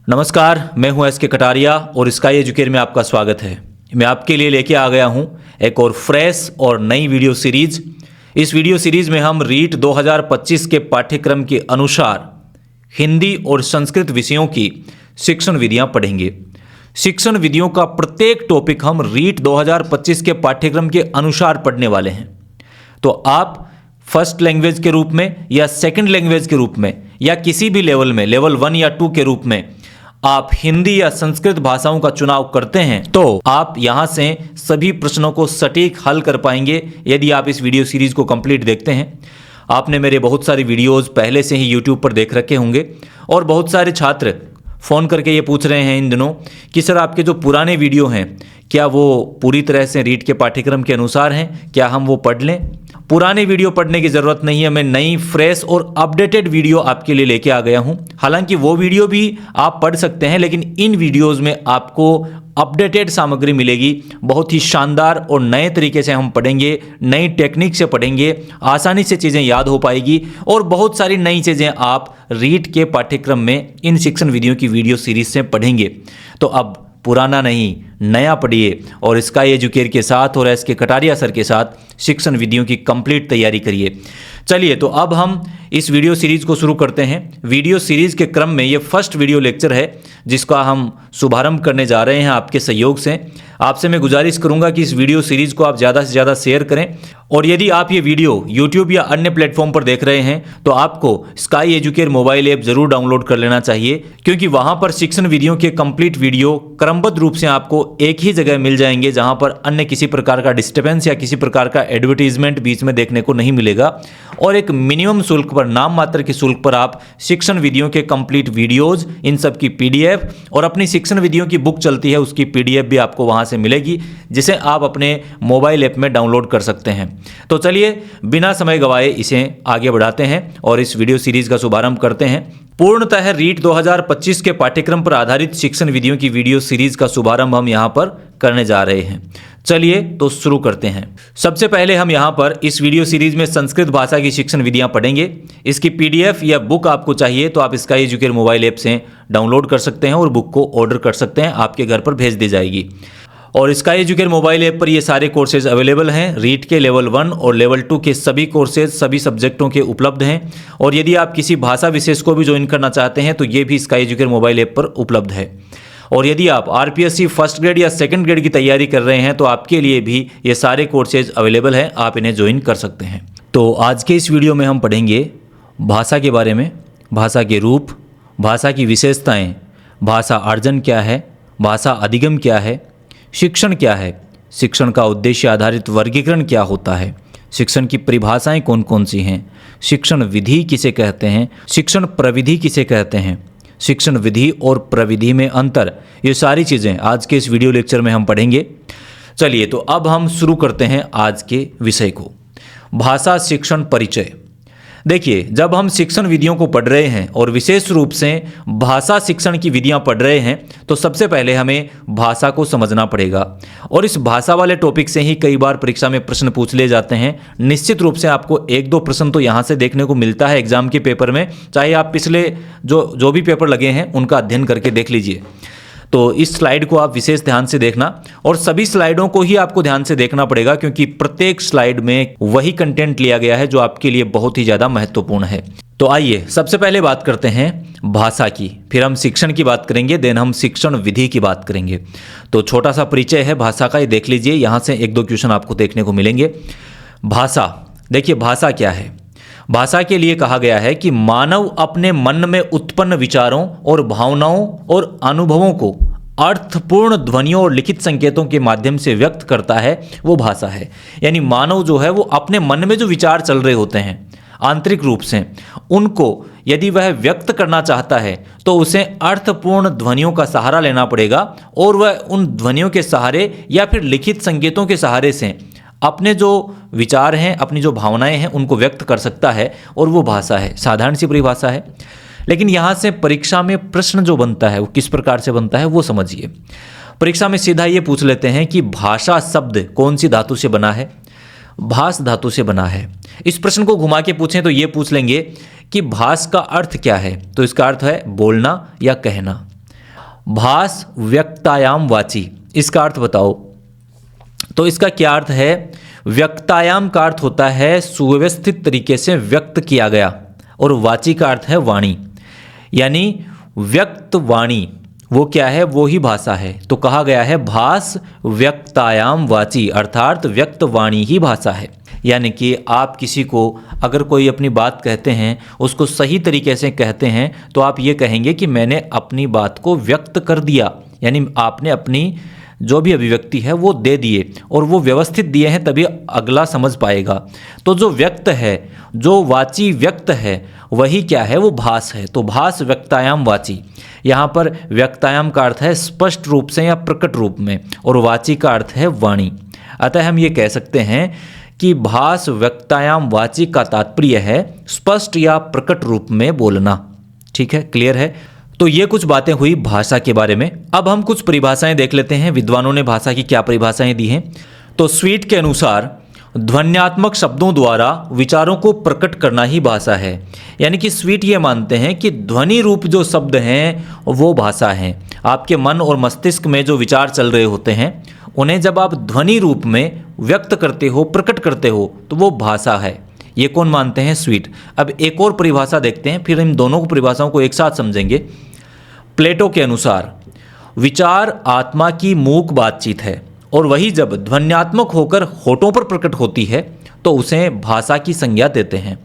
नमस्कार, मैं हूं एस के कटारिया और स्काई एजुकेयर में आपका स्वागत है। मैं आपके लिए लेके आ गया हूं एक और फ्रेश और नई वीडियो सीरीज। इस वीडियो सीरीज में हम रीट 2025 के पाठ्यक्रम के अनुसार हिंदी और संस्कृत विषयों की शिक्षण विधियां पढ़ेंगे। शिक्षण विधियों का प्रत्येक टॉपिक हम रीट 2025 के पाठ्यक्रम के अनुसार पढ़ने वाले हैं। तो आप फर्स्ट लैंग्वेज के रूप में या सेकंड लैंग्वेज के रूप में या किसी भी लेवल में, लेवल 1 या 2 के रूप में आप हिंदी या संस्कृत भाषाओं का चुनाव करते हैं तो आप यहां से सभी प्रश्नों को सटीक हल कर पाएंगे यदि आप इस वीडियो सीरीज को कंप्लीट देखते हैं। आपने मेरे बहुत सारे वीडियोस पहले से ही यूट्यूब पर देख रखे होंगे और बहुत सारे छात्र फ़ोन करके ये पूछ रहे हैं इन दिनों कि सर आपके जो पुराने वीडियो हैं क्या वो पूरी तरह से रीट के पाठ्यक्रम के अनुसार हैं, क्या हम वो पढ़ लें? पुराने वीडियो पढ़ने की ज़रूरत नहीं है, मैं नई फ्रेश और अपडेटेड वीडियो आपके लिए लेके आ गया हूं। हालांकि वो वीडियो भी आप पढ़ सकते हैं लेकिन इन वीडियोज़ में आपको अपडेटेड सामग्री मिलेगी। बहुत ही शानदार और नए तरीके से हम पढ़ेंगे, नई टेक्निक से पढ़ेंगे, आसानी से चीज़ें याद हो पाएगी और बहुत सारी नई चीज़ें आप रीट के पाठ्यक्रम में इन शिक्षण विधियों की वीडियो सीरीज से पढ़ेंगे। तो अब पुराना नहीं, नया पढ़िए और स्काई एजुकेयर के साथ और एस के कटारिया सर के साथ शिक्षण विधियों की कंप्लीट तैयारी करिए। चलिए, तो अब हम इस वीडियो सीरीज को शुरू करते हैं। वीडियो सीरीज के क्रम में ये फर्स्ट वीडियो लेक्चर है जिसका हम शुभारंभ करने जा रहे हैं आपके सहयोग से। आपसे मैं गुजारिश करूंगा कि इस वीडियो सीरीज को आप ज़्यादा से ज़्यादा शेयर करें और यदि आप ये वीडियो यूट्यूब या अन्य प्लेटफॉर्म पर देख रहे हैं तो आपको स्काई एजुकेयर मोबाइल ऐप जरूर डाउनलोड कर लेना चाहिए, क्योंकि वहां पर शिक्षण विधियों के कंप्लीट वीडियो क्रमबद्ध रूप से आपको एक ही जगह मिल जाएंगे, जहां पर अन्य किसी प्रकार का डिस्टर्बेंस या किसी प्रकार का एडवर्टीजमेंट बीच में देखने को नहीं मिलेगा और एक मिनिमम शुल्क पर, नाम मात्र के शुल्क पर आप शिक्षण विधियों के कंप्लीट वीडियोज, इन सब की पीडीएफ और अपनी शिक्षण विधियों की बुक चलती है उसकी पीडीएफ भी आपको वहां से मिलेगी, जिसे आप अपने मोबाइल ऐप में डाउनलोड कर सकते हैं। तो चलिए बिना समय गवाए इसे आगे बढ़ाते हैं और इस वीडियो सीरीज का शुभारंभ करते हैं। पूर्णतः रीट 2025 के पाठ्यक्रम पर आधारित शिक्षण विधियों की वीडियो सीरीज का शुभारंभ हम यहां पर करने जा रहे हैं। चलिए तो शुरू करते हैं। सबसे पहले हम यहां पर इस वीडियो सीरीज में संस्कृत भाषा की शिक्षण विधियां पढ़ेंगे। इसकी पीडीएफ या बुक आपको चाहिए तो आप स्काई एजुकेयर मोबाइल ऐप से डाउनलोड कर सकते हैं और बुक को ऑर्डर कर सकते हैं, आपके घर पर भेज दी जाएगी। और स्काई एजुकेयर मोबाइल ऐप पर ये सारे कोर्सेज अवेलेबल हैं। रीट के लेवल 1 और लेवल 2 के सभी कोर्सेज सभी सब्जेक्टों के उपलब्ध हैं और यदि आप किसी भाषा विशेष को भी ज्वाइन करना चाहते हैं तो ये भी स्काई एजुकेयर मोबाइल ऐप पर उपलब्ध है। और यदि आप आरपीएससी फर्स्ट ग्रेड या सेकंड ग्रेड की तैयारी कर रहे हैं तो आपके लिए भी ये सारे कोर्सेज अवेलेबल हैं, आप इन्हें ज्वाइन कर सकते हैं। तो आज के इस वीडियो में हम पढ़ेंगे भाषा के बारे में, भाषा के रूप, भाषा की विशेषताएं, भाषा अर्जन क्या है, भाषा अधिगम क्या है, शिक्षण क्या है, शिक्षण का उद्देश्य आधारित वर्गीकरण क्या होता है, शिक्षण की परिभाषाएं कौन कौन सी हैं, शिक्षण विधि किसे कहते हैं, शिक्षण प्रविधि किसे कहते हैं, शिक्षण विधि और प्रविधि में अंतर, ये सारी चीज़ें आज के इस वीडियो लेक्चर में हम पढ़ेंगे। चलिए तो अब हम शुरू करते हैं आज के विषय को। भाषा शिक्षण परिचय। देखिए, जब हम शिक्षण विधियों को पढ़ रहे हैं और विशेष रूप से भाषा शिक्षण की विधियां पढ़ रहे हैं तो सबसे पहले हमें भाषा को समझना पड़ेगा और इस भाषा वाले टॉपिक से ही कई बार परीक्षा में प्रश्न पूछ लिए जाते हैं। निश्चित रूप से आपको 1-2 प्रश्न तो यहाँ से देखने को मिलता है एग्जाम के पेपर में, चाहे आप पिछले जो भी पेपर लगे हैं उनका अध्ययन करके देख लीजिए। तो इस स्लाइड को आप विशेष ध्यान से देखना और सभी स्लाइडों को ही आपको ध्यान से देखना पड़ेगा, क्योंकि प्रत्येक स्लाइड में वही कंटेंट लिया गया है जो आपके लिए बहुत ही ज़्यादा महत्वपूर्ण है। तो आइए सबसे पहले बात करते हैं भाषा की, फिर हम शिक्षण की बात करेंगे, देन हम शिक्षण विधि की बात करेंगे। तो छोटा सा परिचय है भाषा का, ये देख लीजिए, यहाँ से 1-2 क्वेश्चन आपको देखने को मिलेंगे। भाषा, देखिए भाषा क्या है। भाषा के लिए कहा गया है कि मानव अपने मन में उत्पन्न विचारों और भावनाओं और अनुभवों को अर्थपूर्ण ध्वनियों और लिखित संकेतों के माध्यम से व्यक्त करता है, वो भाषा है। यानी मानव जो है वो अपने मन में जो विचार चल रहे होते हैं आंतरिक रूप से, उनको यदि वह व्यक्त करना चाहता है तो उसे अर्थपूर्ण ध्वनियों का सहारा लेना पड़ेगा और वह उन ध्वनियों के सहारे या फिर लिखित संकेतों के सहारे से अपने जो विचार हैं, अपनी जो भावनाएं हैं, उनको व्यक्त कर सकता है और वो भाषा है। साधारण सी परिभाषा है, लेकिन यहाँ से परीक्षा में प्रश्न जो बनता है वो किस प्रकार से बनता है वो समझिए। परीक्षा में सीधा ये पूछ लेते हैं कि भाषा शब्द कौन सी धातु से बना है। भास धातु से बना है। इस प्रश्न को घुमा के पूछें तो ये पूछ लेंगे कि भास का अर्थ क्या है, तो इसका अर्थ है बोलना या कहना। भास व्यक्तायाम वाची, इसका अर्थ बताओ। तो इसका क्या अर्थ है? व्यक्तायाम का अर्थ होता है सुव्यवस्थित तरीके से व्यक्त किया गया, और वाची का अर्थ है वाणी, यानी व्यक्त वाणी वो क्या है? वो ही भाषा है। तो कहा गया है भास व्यक्तायाम वाची, अर्थात व्यक्त वाणी ही भाषा है। यानी कि आप किसी को अगर कोई अपनी बात कहते हैं, उसको सही तरीके से कहते हैं, तो आप ये कहेंगे कि मैंने अपनी बात को व्यक्त कर दिया, यानी आपने अपनी जो भी अभिव्यक्ति है वो दे दिए, और वो व्यवस्थित दिए हैं, तभी अगला समझ पाएगा। तो जो व्यक्त है, जो वाची व्यक्त है, वही क्या है? वो भास है। तो भास व्यक्तायाम वाची, यहाँ पर व्यक्तायाम का अर्थ है स्पष्ट रूप से या प्रकट रूप में, और वाची का अर्थ है वाणी। अतः हम ये कह सकते हैं कि भास व्यक्तायाम वाची का तात्पर्य है स्पष्ट या प्रकट रूप में बोलना। ठीक है, क्लियर है? तो ये कुछ बातें हुई भाषा के बारे में। अब हम कुछ परिभाषाएं देख लेते हैं, विद्वानों ने भाषा की क्या परिभाषाएं दी हैं। तो स्वीट के अनुसार ध्वन्यात्मक शब्दों द्वारा विचारों को प्रकट करना ही भाषा है। यानी कि स्वीट ये मानते हैं कि ध्वनि रूप जो शब्द हैं वो भाषा हैं। आपके मन और मस्तिष्क में जो विचार चल रहे होते हैं, उन्हें जब आप ध्वनि रूप में व्यक्त करते हो, प्रकट करते हो, तो वो भाषा है। ये कौन मानते हैं? स्वीट। अब एक और परिभाषा देखते हैं, फिर इन दोनों को परिभाषाओं को एक साथ समझेंगे। प्लेटो के अनुसार विचार आत्मा की मूक बातचीत है, और वही जब ध्वन्यात्मक होकर होठों पर प्रकट होती है तो उसे भाषा की संज्ञा देते हैं।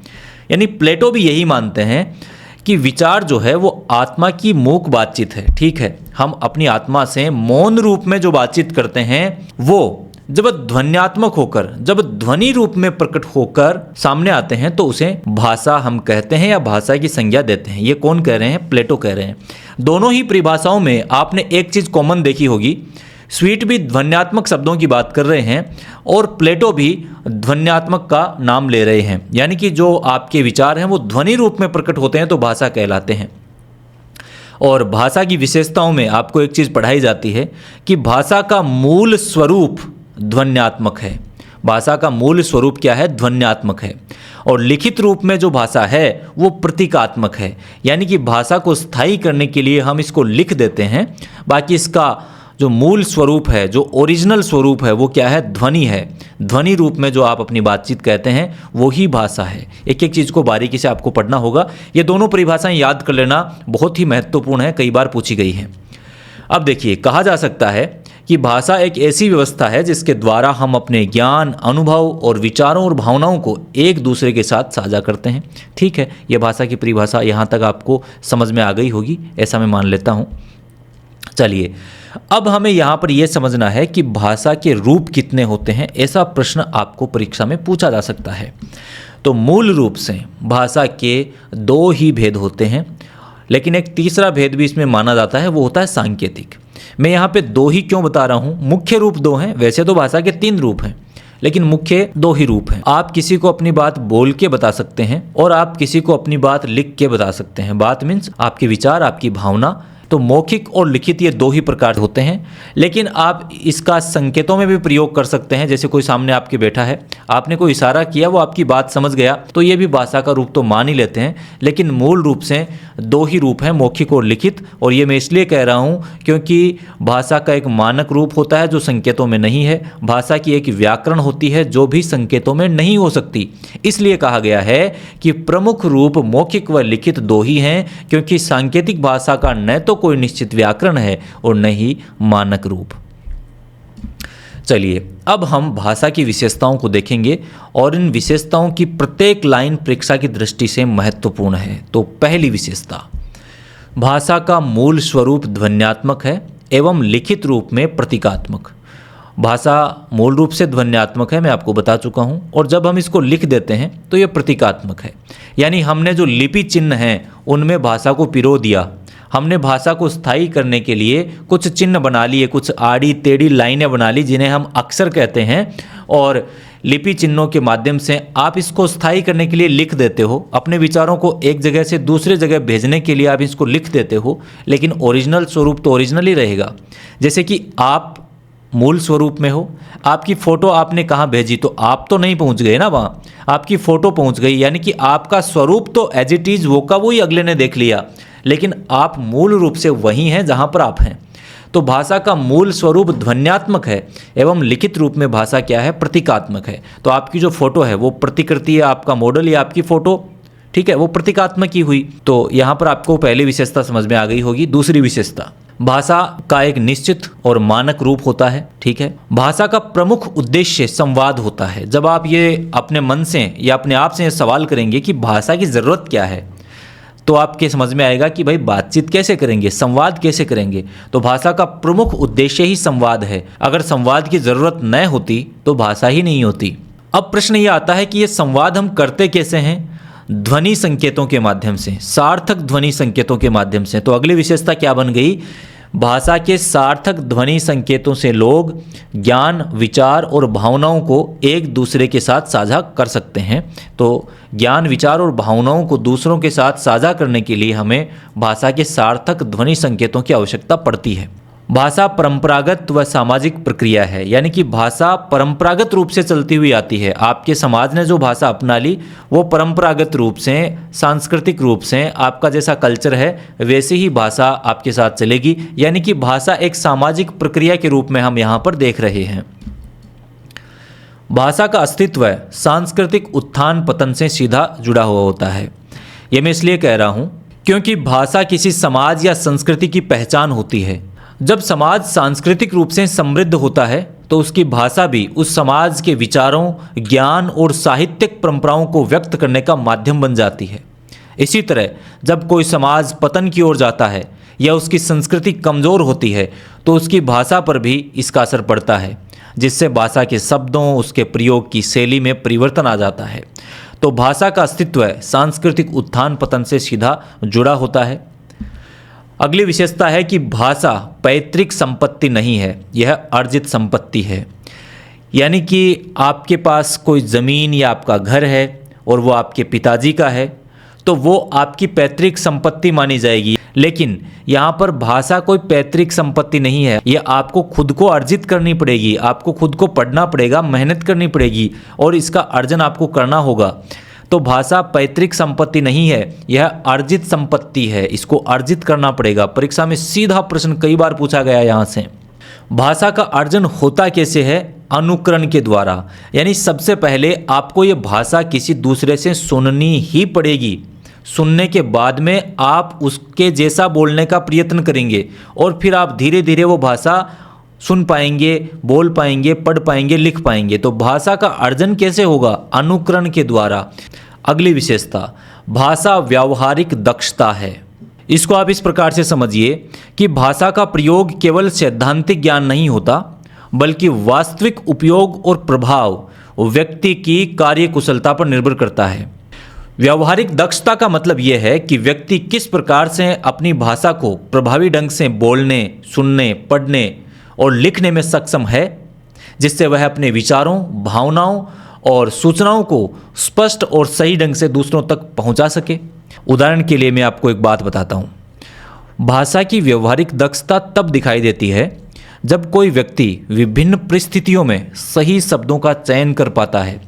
यानी प्लेटो भी यही मानते हैं कि विचार जो है वो आत्मा की मूक बातचीत है। ठीक है, हम अपनी आत्मा से मौन रूप में जो बातचीत करते हैं, वो जब ध्वन्यात्मक होकर, जब ध्वनि रूप में प्रकट होकर सामने आते हैं, तो उसे भाषा हम कहते हैं या भाषा की संज्ञा देते हैं। ये कौन कह रहे हैं? प्लेटो कह रहे हैं। दोनों ही परिभाषाओं में आपने एक चीज कॉमन देखी होगी, स्वीट भी ध्वन्यात्मक शब्दों की बात कर रहे हैं और प्लेटो भी ध्वन्यात्मक का नाम ले रहे हैं। यानी कि जो आपके विचार हैं वो ध्वनि रूप में प्रकट होते हैं तो भाषा कहलाते हैं। और भाषा की विशेषताओं में आपको एक चीज़ पढ़ाई जाती है कि भाषा का मूल स्वरूप ध्वन्यात्मक है। भाषा का मूल स्वरूप क्या है? ध्वन्यात्मक है। और लिखित रूप में जो भाषा है वो प्रतीकात्मक है। यानी कि भाषा को स्थायी करने के लिए हम इसको लिख देते हैं, बाकी इसका जो मूल स्वरूप है, जो ओरिजिनल स्वरूप है, वो क्या है? ध्वनि है। ध्वनि रूप में जो आप अपनी बातचीत कहते हैं वो ही भाषा है। एक एक चीज़ को बारीकी से आपको पढ़ना होगा। ये दोनों परिभाषाएं याद कर लेना बहुत ही महत्वपूर्ण है, कई बार पूछी गई हैं। अब देखिए, कहा जा सकता है कि भाषा एक ऐसी व्यवस्था है जिसके द्वारा हम अपने ज्ञान, अनुभव और विचारों और भावनाओं को एक दूसरे के साथ साझा करते हैं। ठीक है, यह भाषा की परिभाषा यहाँ तक आपको समझ में आ गई होगी, ऐसा मैं मान लेता हूँ। चलिए, अब हमें यहाँ पर यह समझना है कि भाषा के रूप कितने होते हैं। ऐसा प्रश्न आपको परीक्षा में पूछा जा सकता है। तो मूल रूप से भाषा के दो ही भेद होते हैं, लेकिन एक तीसरा भेद भी इसमें माना जाता है, वो होता है सांकेतिक। मैं यहाँ पे दो ही क्यों बता रहा हूँ? मुख्य रूप दो हैं, वैसे तो भाषा के 3 रूप हैं, लेकिन मुख्य 2 ही रूप हैं। आप किसी को अपनी बात बोल के बता सकते हैं और आप किसी को अपनी बात लिख के बता सकते हैं। बात मीन्स आपके विचार, आपकी भावना। तो मौखिक और लिखित ये 2 ही प्रकार होते हैं, लेकिन आप इसका संकेतों में भी प्रयोग कर सकते हैं। जैसे कोई सामने आपके बैठा है, आपने कोई इशारा किया, वो आपकी बात समझ गया, तो ये भी भाषा का रूप तो मान ही लेते हैं। लेकिन मूल रूप से 2 ही रूप हैं, मौखिक और लिखित। और ये मैं इसलिए कह रहा हूँ क्योंकि भाषा का एक मानक रूप होता है जो संकेतों में नहीं है। भाषा की एक व्याकरण होती है जो भी संकेतों में नहीं हो सकती। इसलिए कहा गया है कि प्रमुख रूप मौखिक व लिखित 2 ही हैं, क्योंकि सांकेतिक भाषा का न तो कोई निश्चित व्याकरण है और न ही मानक रूप। चलिए, अब हम भाषा की विशेषताओं को देखेंगे और इन विशेषताओं की प्रत्येक लाइन परीक्षा की दृष्टि से महत्वपूर्ण है। तो पहली विशेषता, भाषा का मूल स्वरूप ध्वन्यात्मक है एवं लिखित रूप में प्रतीकात्मक। भाषा मूल रूप से ध्वन्यात्मक है, मैं आपको बता चुका हूँ, और जब हम इसको लिख देते हैं तो ये प्रतीकात्मक है। यानी हमने जो लिपि चिन्ह हैं उनमें भाषा को पिरो दिया। हमने भाषा को स्थायी करने के लिए कुछ चिन्ह बना लिए, कुछ आड़ी टेढ़ी लाइनें बना ली जिन्हें हम अक्षर कहते हैं, और लिपि चिन्हों के माध्यम से आप इसको स्थायी करने के लिए लिख देते हो। अपने विचारों को एक जगह से दूसरे जगह भेजने के लिए आप इसको लिख देते हो, लेकिन ओरिजिनल स्वरूप तो ओरिजिनल ही रहेगा। जैसे कि आप मूल स्वरूप में हो। आपकी फ़ोटो आपने कहाँ भेजी, तो आप तो नहीं पहुँच गए ना वहाँ, आपकी फ़ोटो पहुँच गई, यानी कि आपका स्वरूप तो एज इट इज़ वो का वो ही अगले ने देख लिया, लेकिन आप मूल रूप से वही हैं जहाँ पर आप हैं। तो भाषा का मूल स्वरूप ध्वन्यात्मक है एवं लिखित रूप में भाषा क्या है, प्रतीकात्मक है। तो आपकी जो फोटो है वो प्रतिकृति है, आपका मॉडल या आपकी फ़ोटो, ठीक है, वो प्रतीकात्मक ही हुई। तो यहाँ पर आपको पहली विशेषता समझ में आ गई होगी। दूसरी विशेषता, भाषा का एक निश्चित और मानक रूप होता है, ठीक है। भाषा का प्रमुख उद्देश्य संवाद होता है। जब आप ये अपने मन से या अपने आप से सवाल करेंगे कि भाषा की ज़रूरत क्या है, तो आपके समझ में आएगा कि भाई बातचीत कैसे करेंगे, संवाद कैसे करेंगे। तो भाषा का प्रमुख उद्देश्य ही संवाद है। अगर संवाद की ज़रूरत न होती तो भाषा ही नहीं होती। अब प्रश्न ये आता है कि ये संवाद हम करते कैसे हैं? ध्वनि संकेतों के माध्यम से, सार्थक ध्वनि संकेतों के माध्यम से। तो अगली विशेषता क्या बन गई? भाषा के सार्थक ध्वनि संकेतों से लोग ज्ञान, विचार और भावनाओं को एक दूसरे के साथ साझा कर सकते हैं। तो ज्ञान, विचार और भावनाओं को दूसरों के साथ साझा करने के लिए हमें भाषा के सार्थक ध्वनि संकेतों की आवश्यकता पड़ती है। भाषा परंपरागत व सामाजिक प्रक्रिया है, यानी कि भाषा परंपरागत रूप से चलती हुई आती है। आपके समाज ने जो भाषा अपना ली वो परंपरागत रूप से, सांस्कृतिक रूप से, आपका जैसा कल्चर है वैसे ही भाषा आपके साथ चलेगी। यानी कि भाषा एक सामाजिक प्रक्रिया के रूप में हम यहाँ पर देख रहे हैं। भाषा का अस्तित्व सांस्कृतिक उत्थान पतन से सीधा जुड़ा हुआ होता है। ये मैं इसलिए कह रहा हूँ क्योंकि भाषा किसी समाज या संस्कृति की पहचान होती है। जब समाज सांस्कृतिक रूप से समृद्ध होता है तो उसकी भाषा भी उस समाज के विचारों, ज्ञान और साहित्यिक परंपराओं को व्यक्त करने का माध्यम बन जाती है। इसी तरह जब कोई समाज पतन की ओर जाता है या उसकी संस्कृति कमज़ोर होती है तो उसकी भाषा पर भी इसका असर पड़ता है, जिससे भाषा के शब्दों, उसके प्रयोग की शैली में परिवर्तन आ जाता है। तो भाषा का अस्तित्व सांस्कृतिक उत्थान पतन से सीधा जुड़ा होता है। अगली विशेषता है कि भाषा पैतृक संपत्ति नहीं है, यह अर्जित संपत्ति है। यानी कि आपके पास कोई ज़मीन या आपका घर है और वो आपके पिताजी का है तो वो आपकी पैतृक संपत्ति मानी जाएगी। लेकिन यहाँ पर भाषा कोई पैतृक संपत्ति नहीं है, ये आपको खुद को अर्जित करनी पड़ेगी, आपको खुद को पढ़ना पड़ेगा, मेहनत करनी पड़ेगी और इसका अर्जन आपको करना होगा। तो भाषा पैतृक संपत्ति नहीं है, यह अर्जित संपत्ति है, इसको अर्जित करना पड़ेगा। परीक्षा में सीधा प्रश्न कई बार पूछा गया यहाँ से। भाषा का अर्जन होता कैसे है? अनुकरण के द्वारा। यानी सबसे पहले आपको ये भाषा किसी दूसरे से सुननी ही पड़ेगी। सुनने के बाद में आप उसके जैसा बोलने का प्रयत्न करेंगे और फिर आप धीरे धीरे वो भाषा सुन पाएंगे, बोल पाएंगे, पढ़ पाएंगे, लिख पाएंगे। तो भाषा का अर्जन कैसे होगा? अनुकरण के द्वारा। अगली विशेषता, भाषा व्यावहारिक दक्षता है। इसको आप इस प्रकार से समझिए कि भाषा का प्रयोग केवल सैद्धांतिक ज्ञान नहीं होता, बल्कि वास्तविक उपयोग और प्रभाव व्यक्ति की कार्यकुशलता पर निर्भर करता है। व्यावहारिक दक्षता का मतलब यह है कि व्यक्ति किस प्रकार से अपनी भाषा को प्रभावी ढंग से बोलने, सुनने, पढ़ने और लिखने में सक्षम है, जिससे वह अपने विचारों, भावनाओं और सूचनाओं को स्पष्ट और सही ढंग से दूसरों तक पहुंचा सके। उदाहरण के लिए मैं आपको एक बात बताता हूं। भाषा की व्यावहारिक दक्षता तब दिखाई देती है जब कोई व्यक्ति विभिन्न परिस्थितियों में सही शब्दों का चयन कर पाता है।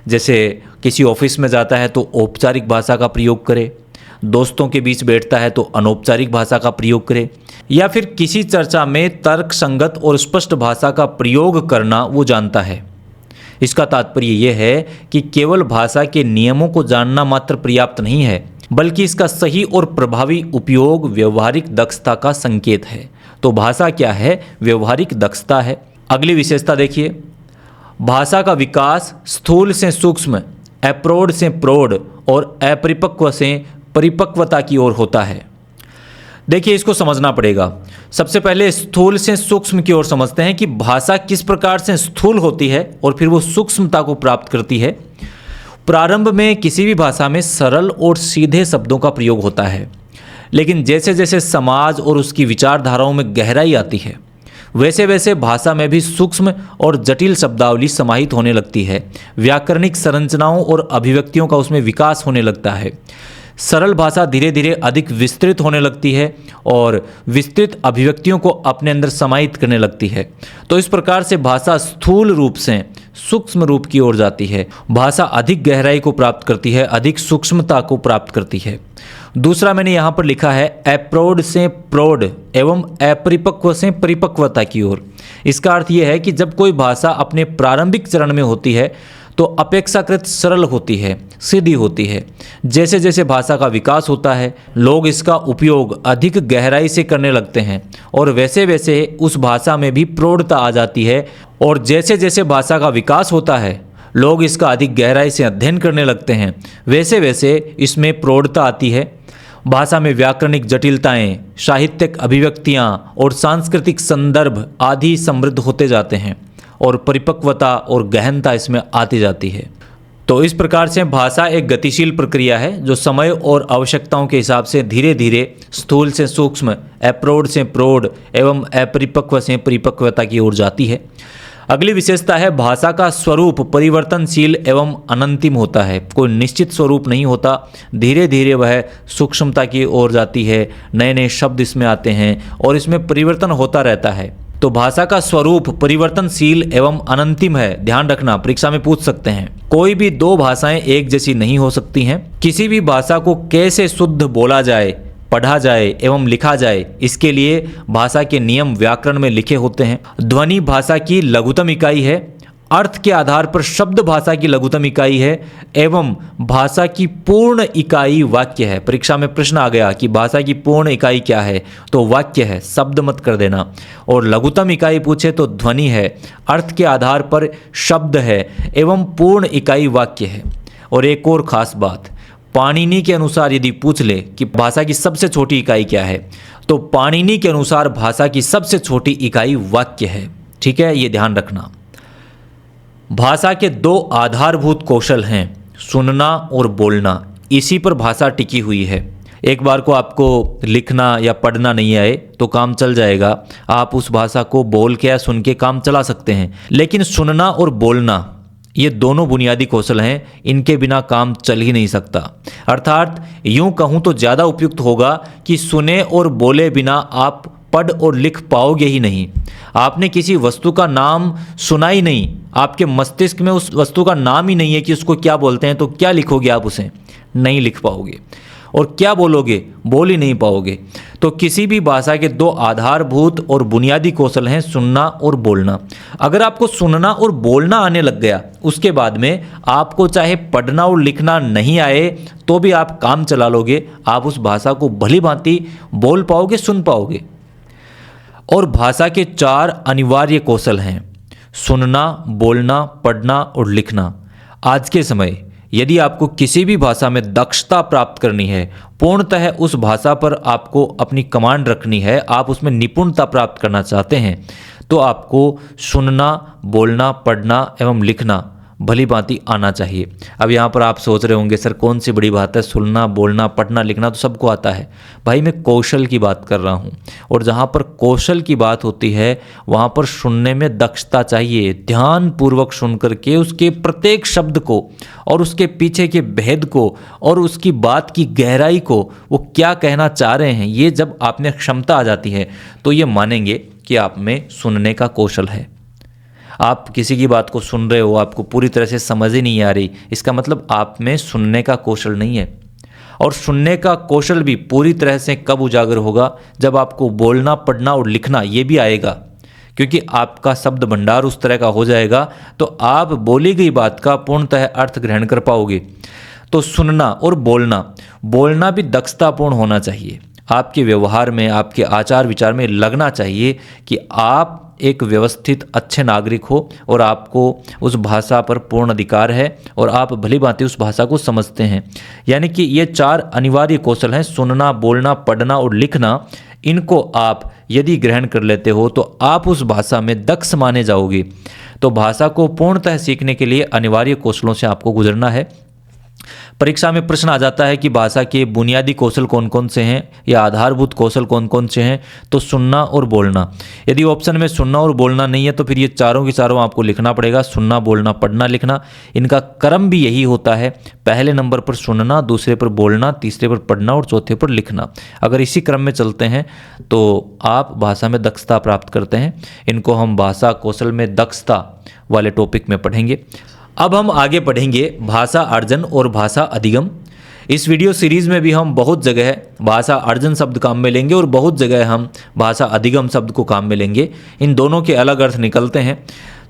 जैसे किसी ऑफिस में जाता है तो औपचारिक भाषा का प्रयोग करे, दोस्तों के बीच बैठता है तो अनौपचारिक भाषा का प्रयोग करे, या फिर किसी चर्चा में तर्क संगत और स्पष्ट भाषा का प्रयोग करना वो जानता है। इसका तात्पर्य यह है कि केवल भाषा के नियमों को जानना मात्र पर्याप्त नहीं है, बल्कि इसका सही और प्रभावी उपयोग व्यवहारिक दक्षता का संकेत है। तो भाषा क्या है? व्यवहारिक दक्षता है। अगली विशेषता देखिए, भाषा का विकास स्थूल से सूक्ष्म, अप्रौढ़ से प्रौढ़ और अपरिपक्व से परिपक्वता की ओर होता है। देखिए, इसको समझना पड़ेगा। सबसे पहले स्थूल से सूक्ष्म की ओर समझते हैं कि भाषा किस प्रकार से स्थूल होती है और फिर वो सूक्ष्मता को प्राप्त करती है। प्रारंभ में किसी भी भाषा में सरल और सीधे शब्दों का प्रयोग होता है, लेकिन जैसे जैसे समाज और उसकी विचारधाराओं में गहराई आती है, वैसे वैसे भाषा में भी सूक्ष्म और जटिल शब्दावली समाहित होने लगती है। व्याकरणिक संरचनाओं और अभिव्यक्तियों का उसमें विकास होने लगता है। सरल भाषा धीरे धीरे अधिक विस्तृत होने लगती है और विस्तृत अभिव्यक्तियों को अपने अंदर समाहित करने लगती है। तो इस प्रकार से भाषा स्थूल रूप से सूक्ष्म रूप की ओर जाती है। भाषा अधिक गहराई को प्राप्त करती है, अधिक सूक्ष्मता को प्राप्त करती है। दूसरा मैंने यहाँ पर लिखा है अप्रौढ़ से प्रौढ़ एवं अपरिपक्व से परिपक्वता की ओर। इसका अर्थ यह है कि जब कोई भाषा अपने प्रारंभिक चरण में होती है तो अपेक्षाकृत सरल होती है, सीधी होती है। जैसे जैसे भाषा का विकास होता है, लोग इसका उपयोग अधिक गहराई से करने लगते हैं और वैसे वैसे उस भाषा में भी प्रौढ़ता आ जाती है। और जैसे जैसे भाषा का विकास होता है, लोग इसका अधिक गहराई से अध्ययन करने लगते हैं, वैसे वैसे इसमें प्रौढ़ता आती है। भाषा में व्याकरणिक जटिलताएं, साहित्यिक अभिव्यक्तियां और सांस्कृतिक संदर्भ आदि समृद्ध होते जाते हैं और परिपक्वता और गहनता इसमें आती जाती है। तो इस प्रकार से भाषा एक गतिशील प्रक्रिया है जो समय और आवश्यकताओं के हिसाब से धीरे धीरे स्थूल से सूक्ष्म, अप्रौढ़ से प्रौढ़ एवं अपरिपक्व से परिपक्वता की ओर जाती है। अगली विशेषता है भाषा का स्वरूप परिवर्तनशील एवं अनंतिम होता है। कोई निश्चित स्वरूप नहीं होता, धीरे धीरे वह सूक्ष्मता की ओर जाती है, नए नए शब्द इसमें आते हैं और इसमें परिवर्तन होता रहता है। तो भाषा का स्वरूप परिवर्तनशील एवं अनंतिम है। ध्यान रखना, परीक्षा में पूछ सकते हैं। कोई भी दो भाषाएं एक जैसी नहीं हो सकती हैं। किसी भी भाषा को कैसे शुद्ध बोला जाए, पढ़ा जाए एवं लिखा जाए, इसके लिए भाषा के नियम व्याकरण में लिखे होते हैं। ध्वनि भाषा की लघुतम इकाई है, अर्थ के आधार पर शब्द भाषा की लघुतम इकाई है एवं भाषा की पूर्ण इकाई वाक्य है। परीक्षा में प्रश्न आ गया कि भाषा की पूर्ण इकाई क्या है, तो वाक्य है, शब्द मत कर देना। और लघुतम इकाई पूछे तो ध्वनि है, अर्थ के आधार पर शब्द है एवं पूर्ण इकाई वाक्य है। और एक और खास बात, पाणिनि के अनुसार यदि पूछ ले कि भाषा की सबसे छोटी इकाई क्या है, तो पाणिनि के अनुसार भाषा की सबसे छोटी इकाई वाक्य है। ठीक है, ये ध्यान रखना। भाषा के दो आधारभूत कौशल हैं, सुनना और बोलना। इसी पर भाषा टिकी हुई है। एक बार को आपको लिखना या पढ़ना नहीं आए तो काम चल जाएगा, आप उस भाषा को बोल के या सुन के काम चला सकते हैं। लेकिन सुनना और बोलना ये दोनों बुनियादी कौशल हैं, इनके बिना काम चल ही नहीं सकता। अर्थात यूं कहूं तो ज़्यादा उपयुक्त होगा कि सुने और बोले बिना आप पढ़ और लिख पाओगे ही नहीं। आपने किसी वस्तु का नाम सुना ही नहीं, आपके मस्तिष्क में उस वस्तु का नाम ही नहीं है कि उसको क्या बोलते हैं, तो क्या लिखोगे आप उसे? नहीं लिख पाओगे। और क्या बोलोगे? बोल ही नहीं पाओगे। तो किसी भी भाषा के दो आधारभूत और बुनियादी कौशल हैं, सुनना और बोलना। अगर आपको सुनना और बोलना आने लग गया, उसके बाद में आपको चाहे पढ़ना और लिखना नहीं आए तो भी आप काम चला लोगे। आप उस भाषा को भली भांति बोल पाओगे, सुन पाओगे। और भाषा के चार अनिवार्य कौशल हैं, सुनना, बोलना, पढ़ना और लिखना। आज के समय यदि आपको किसी भी भाषा में दक्षता प्राप्त करनी है, पूर्णतः उस भाषा पर आपको अपनी कमांड रखनी है, आप उसमें निपुणता प्राप्त करना चाहते हैं, तो आपको सुनना, बोलना, पढ़ना एवं लिखना भली भांति आना चाहिए। अब यहाँ पर आप सोच रहे होंगे सर कौन सी बड़ी बात है, सुनना, बोलना, पढ़ना, लिखना तो सबको आता है। भाई मैं कौशल की बात कर रहा हूँ, और जहाँ पर कौशल की बात होती है वहाँ पर सुनने में दक्षता चाहिए। ध्यानपूर्वक सुन करके उसके प्रत्येक शब्द को और उसके पीछे के भेद को और उसकी बात की गहराई को, वो क्या कहना चाह रहे हैं, ये जब आप में क्षमता आ जाती है तो ये मानेंगे कि आप में सुनने का कौशल है। आप किसी की बात को सुन रहे हो, आपको पूरी तरह से समझ ही नहीं आ रही, इसका मतलब आप में सुनने का कौशल नहीं है। और सुनने का कौशल भी पूरी तरह से कब उजागर होगा? जब आपको बोलना, पढ़ना और लिखना ये भी आएगा, क्योंकि आपका शब्द भंडार उस तरह का हो जाएगा तो आप बोली गई बात का पूर्णतः अर्थ ग्रहण कर पाओगे। तो सुनना और बोलना भी दक्षतापूर्ण होना चाहिए। आपके व्यवहार में, आपके आचार विचार में लगना चाहिए कि आप एक व्यवस्थित अच्छे नागरिक हो और आपको उस भाषा पर पूर्ण अधिकार है और आप भली भांति उस भाषा को समझते हैं। यानी कि ये चार अनिवार्य कौशल हैं, सुनना, बोलना, पढ़ना और लिखना। इनको आप यदि ग्रहण कर लेते हो तो आप उस भाषा में दक्ष माने जाओगे। तो भाषा को पूर्णतः सीखने के लिए अनिवार्य कौशलों से आपको गुजरना है। परीक्षा में प्रश्न आ जाता है कि भाषा के बुनियादी कौशल कौन कौन से हैं या आधारभूत कौशल कौन कौन से हैं, तो सुनना और बोलना। यदि ऑप्शन में सुनना और बोलना नहीं है तो फिर ये चारों के चारों आपको लिखना पड़ेगा, सुनना, बोलना, पढ़ना, लिखना। इनका क्रम भी यही होता है, पहले नंबर पर सुनना, दूसरे पर बोलना, तीसरे पर पढ़ना और चौथे पर लिखना। अगर इसी क्रम में चलते हैं तो आप भाषा में दक्षता प्राप्त करते हैं। इनको हम भाषा कौशल में दक्षता वाले टॉपिक में पढ़ेंगे। अब हम आगे पढ़ेंगे भाषा अर्जन और भाषा अधिगम। इस वीडियो सीरीज़ में भी हम बहुत जगह भाषा अर्जन शब्द काम में लेंगे और बहुत जगह हम भाषा अधिगम शब्द को काम में लेंगे। इन दोनों के अलग अर्थ निकलते हैं,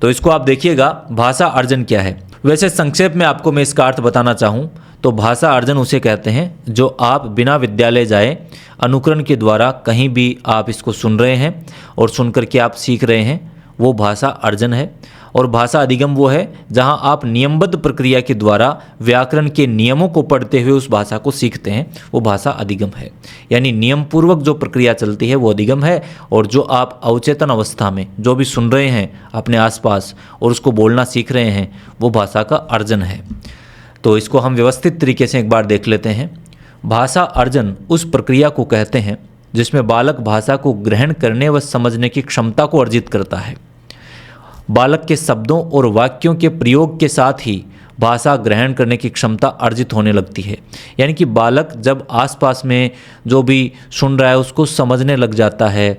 तो इसको आप देखिएगा। भाषा अर्जन क्या है? वैसे संक्षेप में आपको मैं इसका अर्थ बताना चाहूँ तो भाषा अर्जन उसे कहते हैं जो आप बिना विद्यालय जाए अनुकरण के द्वारा कहीं भी आप इसको सुन रहे हैं और सुन करके आप सीख रहे हैं, वो भाषा अर्जन है। और भाषा अधिगम वो है जहां आप नियमबद्ध प्रक्रिया के द्वारा व्याकरण के नियमों को पढ़ते हुए उस भाषा को सीखते हैं, वो भाषा अधिगम है। यानी नियम पूर्वक जो प्रक्रिया चलती है वो अधिगम है, और जो आप अवचेतन अवस्था में जो भी सुन रहे हैं अपने आसपास और उसको बोलना सीख रहे हैं, वो भाषा का अर्जन है। तो इसको हम व्यवस्थित तरीके से एक बार देख लेते हैं। भाषा अर्जन उस प्रक्रिया को कहते हैं जिसमें बालक भाषा को ग्रहण करने व समझने की क्षमता को अर्जित करता है। बालक के शब्दों और वाक्यों के प्रयोग के साथ ही भाषा ग्रहण करने की क्षमता अर्जित होने लगती है। यानी कि बालक जब आसपास में जो भी सुन रहा है उसको समझने लग जाता है,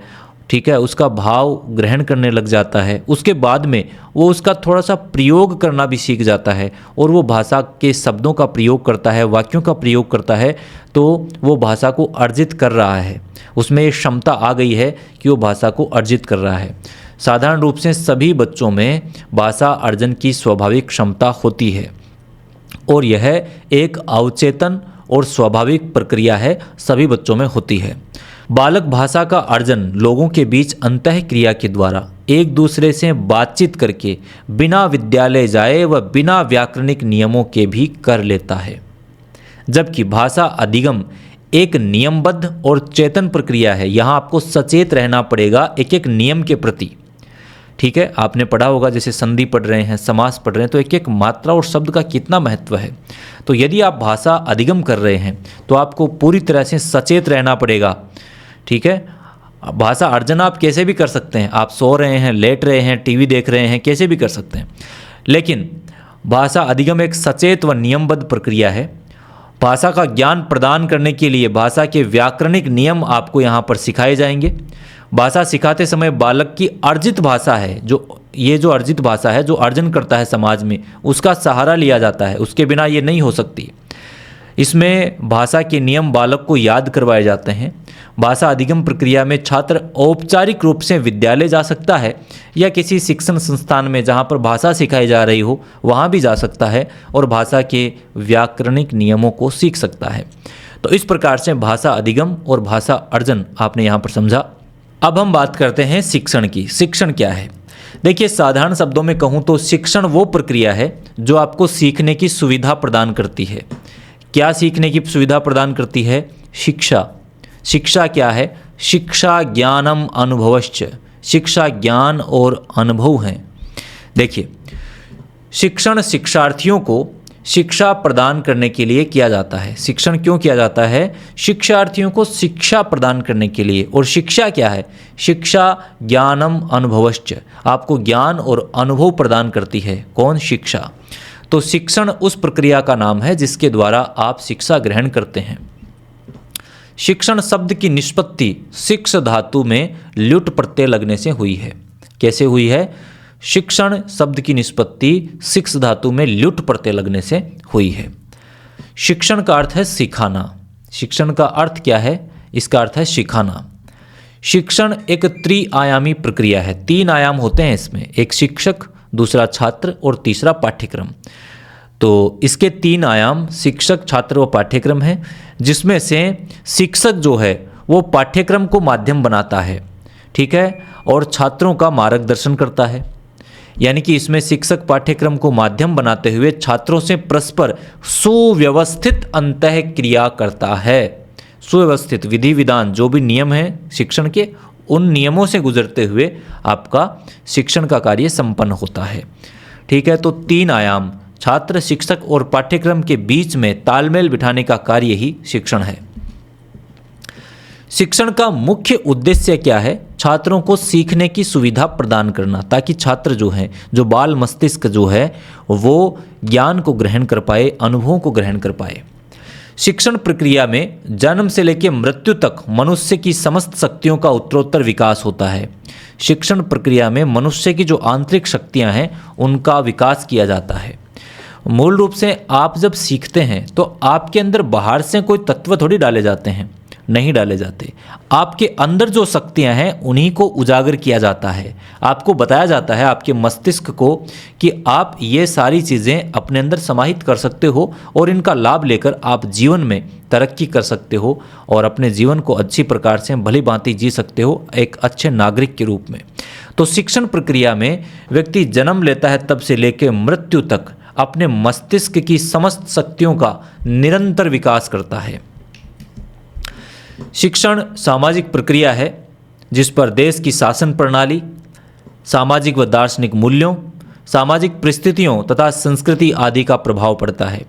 ठीक है, उसका भाव ग्रहण करने लग जाता है, उसके बाद में वो उसका थोड़ा सा प्रयोग करना भी सीख जाता है और वो भाषा के शब्दों का प्रयोग करता है, वाक्यों का प्रयोग करता है, तो वो भाषा को अर्जित कर रहा है। उसमें ये क्षमता आ गई है कि वो भाषा को अर्जित कर रहा है। साधारण रूप से सभी बच्चों में भाषा अर्जन की स्वाभाविक क्षमता होती है और यह एक अवचेतन और स्वाभाविक प्रक्रिया है, सभी बच्चों में होती है। बालक भाषा का अर्जन लोगों के बीच अंतः क्रिया के द्वारा एक दूसरे से बातचीत करके बिना विद्यालय जाए व बिना व्याकरणिक नियमों के भी कर लेता है, जबकि भाषा अधिगम एक नियमबद्ध और चेतन प्रक्रिया है। यहाँ आपको सचेत रहना पड़ेगा एक एक नियम के प्रति, ठीक है। आपने पढ़ा होगा जैसे संधि पढ़ रहे हैं, समास पढ़ रहे हैं, तो एक एक मात्रा और शब्द का कितना महत्व है। तो यदि आप भाषा अधिगम कर रहे हैं तो आपको पूरी तरह से सचेत रहना पड़ेगा, ठीक है। भाषा अर्जन आप कैसे भी कर सकते हैं, आप सो रहे हैं, लेट रहे हैं, टीवी देख रहे हैं, कैसे भी कर सकते हैं, लेकिन भाषा अधिगम एक सचेत व नियमबद्ध प्रक्रिया है। भाषा का ज्ञान प्रदान करने के लिए भाषा के व्याकरणिक नियम आपको यहाँ पर सिखाए जाएंगे। भाषा सिखाते समय बालक की अर्जित भाषा है, जो अर्जित भाषा है, जो अर्जन करता है समाज में, उसका सहारा लिया जाता है, उसके बिना ये नहीं हो सकती। इसमें भाषा के नियम बालक को याद करवाए जाते हैं। भाषा अधिगम प्रक्रिया में छात्र औपचारिक रूप से विद्यालय जा सकता है या किसी शिक्षण संस्थान में जहाँ पर भाषा सिखाई जा रही हो वहाँ भी जा सकता है और भाषा के व्याकरणिक नियमों को सीख सकता है। तो इस प्रकार से भाषा अधिगम और भाषा अर्जन आपने यहाँ पर समझा। अब हम बात करते हैं शिक्षण की। शिक्षण क्या है? देखिए, साधारण शब्दों में कहूँ तो शिक्षण वो प्रक्रिया है जो आपको सीखने की सुविधा प्रदान करती है। क्या सीखने की सुविधा प्रदान करती है? शिक्षा। शिक्षा क्या है? शिक्षा ज्ञानम अनुभवश्च। शिक्षा ज्ञान और अनुभव हैं। देखिए, शिक्षण शिक्षार्थियों को शिक्षा प्रदान करने के लिए किया जाता है। शिक्षण क्यों किया जाता है? शिक्षार्थियों को शिक्षा प्रदान करने के लिए। और शिक्षा क्या है? शिक्षा ज्ञानम अनुभवश्च, आपको ज्ञान और अनुभव प्रदान करती है। कौन? शिक्षा। तो शिक्षण उस प्रक्रिया का नाम है जिसके द्वारा आप शिक्षा ग्रहण करते हैं। शिक्षण शब्द की निष्पत्ति शिक्ष धातु में ल्युट प्रत्यय लगने से हुई है। कैसे हुई है? शिक्षण शब्द की निष्पत्ति शिक्ष धातु में ल्युट प्रत्यय लगने से हुई है। शिक्षण का अर्थ है सिखाना। शिक्षण का अर्थ क्या है? इसका अर्थ है सिखाना। शिक्षण एक त्रिआयामी प्रक्रिया है। 3 आयाम होते हैं इसमें, एक शिक्षक, दूसरा छात्र और तीसरा पाठ्यक्रम। तो इसके 3 आयाम शिक्षक, छात्र व पाठ्यक्रम हैं, जिसमें से शिक्षक जो है वो पाठ्यक्रम को माध्यम बनाता है, ठीक है, और छात्रों का मार्गदर्शन करता है। यानी कि इसमें शिक्षक पाठ्यक्रम को माध्यम बनाते हुए छात्रों से परस्पर सुव्यवस्थित अंतः क्रिया करता है। सुव्यवस्थित विधि विधान जो भी नियम हैं शिक्षण के, उन नियमों से गुजरते हुए आपका शिक्षण का कार्य संपन्न होता है। ठीक है, तो 3 आयाम छात्र, शिक्षक और पाठ्यक्रम के बीच में तालमेल बिठाने का कार्य ही शिक्षण है। शिक्षण का मुख्य उद्देश्य क्या है? छात्रों को सीखने की सुविधा प्रदान करना, ताकि छात्र जो हैं, जो बाल मस्तिष्क जो है वो ज्ञान को ग्रहण कर पाए, अनुभवों को ग्रहण कर पाए। शिक्षण प्रक्रिया में जन्म से लेकर मृत्यु तक मनुष्य की समस्त शक्तियों का उत्तरोत्तर विकास होता है। शिक्षण प्रक्रिया में मनुष्य की जो आंतरिक शक्तियां हैं उनका विकास किया जाता है। मूल रूप से आप जब सीखते हैं तो आपके अंदर बाहर से कोई तत्व थोड़ी डाले जाते हैं, नहीं डाले जाते। आपके अंदर जो शक्तियां हैं उन्हीं को उजागर किया जाता है। आपको बताया जाता है, आपके मस्तिष्क को, कि आप ये सारी चीज़ें अपने अंदर समाहित कर सकते हो और इनका लाभ लेकर आप जीवन में तरक्की कर सकते हो और अपने जीवन को अच्छी प्रकार से भली भांति जी सकते हो एक अच्छे नागरिक के रूप में। तो शिक्षण प्रक्रिया में व्यक्ति जन्म लेता है तब से लेकर मृत्यु तक अपने मस्तिष्क की समस्त शक्तियों का निरंतर विकास करता है। शिक्षण सामाजिक प्रक्रिया है जिस पर देश की शासन प्रणाली, सामाजिक व दार्शनिक मूल्यों, सामाजिक परिस्थितियों तथा संस्कृति आदि का प्रभाव पड़ता है।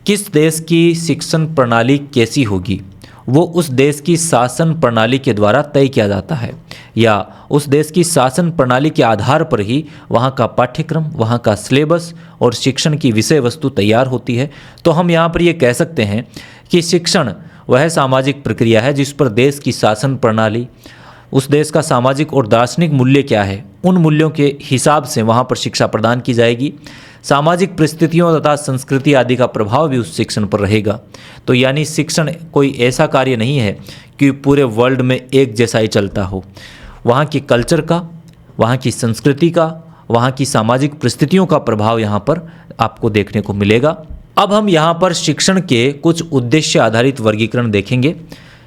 किस देश की शिक्षण प्रणाली कैसी होगी वो उस देश की शासन प्रणाली के द्वारा तय किया जाता है, या उस देश की शासन प्रणाली के आधार पर ही वहाँ का पाठ्यक्रम, वहाँ का सिलेबस और शिक्षण की विषय वस्तु तैयार होती है। तो हम यहाँ पर ये कह सकते हैं कि शिक्षण वह सामाजिक प्रक्रिया है जिस पर देश की शासन प्रणाली, उस देश का सामाजिक और दार्शनिक मूल्य क्या है, उन मूल्यों के हिसाब से वहाँ पर शिक्षा प्रदान की जाएगी। सामाजिक परिस्थितियों तथा संस्कृति आदि का प्रभाव भी उस शिक्षण पर रहेगा। तो यानी शिक्षण कोई ऐसा कार्य नहीं है कि पूरे वर्ल्ड में एक जैसा ही चलता हो। वहाँ की कल्चर का, वहाँ की संस्कृति का, वहाँ की सामाजिक परिस्थितियों का प्रभाव यहाँ पर आपको देखने को मिलेगा। अब हम यहाँ पर शिक्षण के कुछ उद्देश्य आधारित वर्गीकरण देखेंगे।